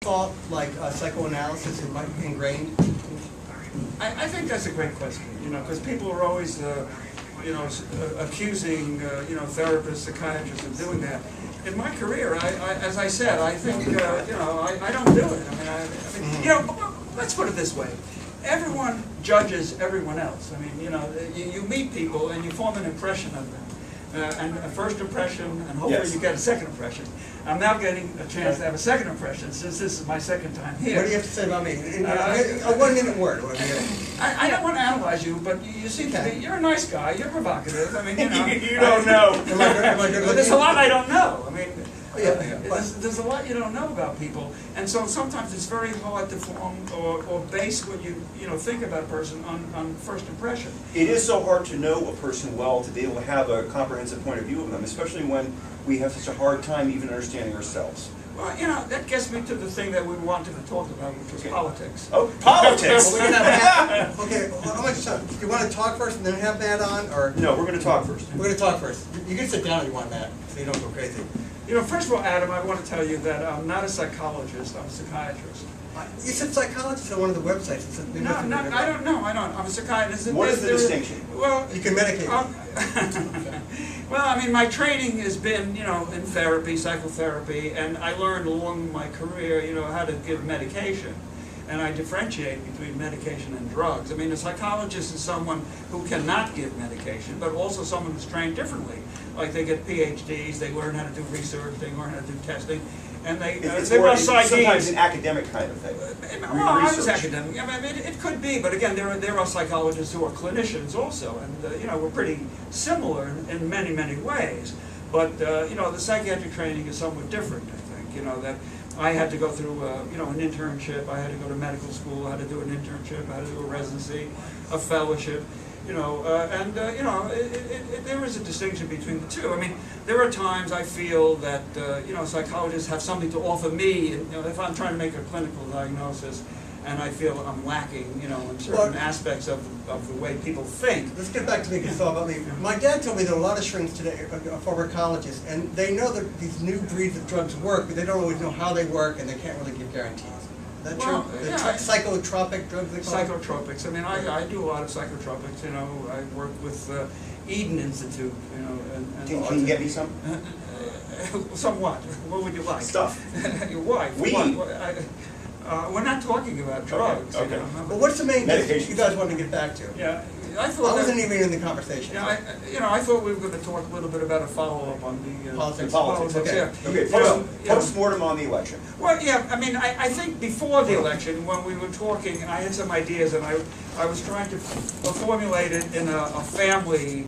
thought like psychoanalysis is ingrained? I think that's a great question, because people are always, accusing, therapists, psychiatrists of doing that. In my career, as I said, I think, I don't do it. Let's put it this way. Everyone judges everyone else. You meet people and you form an impression of them. And a first impression, and hopefully you get a second impression. I'm now getting a chance to have a second impression since this is my second time here. What do you have to say about me? A 1 minute word. I don't want to analyze you, but you seem to be, you're a nice guy, you're provocative. You don't know. Am I good There's a lot I don't know. Yeah. There's a lot you don't know about people, and so sometimes it's very hard to form or base what you think about a person on first impression. It is so hard to know a person well to be able to have a comprehensive point of view of them, especially when we have such a hard time even understanding ourselves. Well, that gets me to the thing that we wanted to talk about, which was politics. Oh, politics! Okay, how much time? Do you want to talk first and then have Matt on, or? No, we're going to talk first. We're going to talk first. You can sit down if you want, Matt, so you don't go crazy. First of all, Adam, I want to tell you that I'm not a psychologist, I'm a psychiatrist. You said psychologist on one of the websites. I don't know. I'm a psychiatrist. What is the distinction? Well, you can medicate. Well, my training has been, in therapy, psychotherapy, and I learned along my career, how to give medication. And I differentiate between medication and drugs. A psychologist is someone who cannot give medication, but also someone who's trained differently. Like they get PhDs, they learn how to do research, they learn how to do testing, and they run psyches. Sometimes an academic kind of thing. Well, I was academic. It could be, but again, there are psychologists who are clinicians also, and we're pretty similar in many, many ways. But the psychiatric training is somewhat different, I think. That I had to go through an internship, I had to go to medical school, I had to do an internship, I had to do a residency, a fellowship. There is a distinction between the two. There are times I feel that psychologists have something to offer me. If I'm trying to make a clinical diagnosis, and I feel I'm lacking, in certain aspects of the way people think. Let's get back to me, because it's all about me. My dad told me that a lot of shrinks today are pharmacologists, and they know that these new breeds of drugs work, but they don't always know how they work, and they can't really give guarantees. Is that true? Psychotropic drugs, they call them? Psychotropics. I do a lot of psychotropics. I work with Eden Institute. Can you get me some? Somewhat. What would you like? Stuff. Your wife. Weed. We're not talking about drugs. Okay. But what's the main thing you guys want to get back to? Yeah, I wasn't even in the conversation. Yeah, I thought we were going to talk a little bit about a follow-up on the politics. Okay. Yeah. Okay. Post-mortem on the election. Well, yeah. I think before the election, when we were talking, I had some ideas, and I was trying to formulate it in a family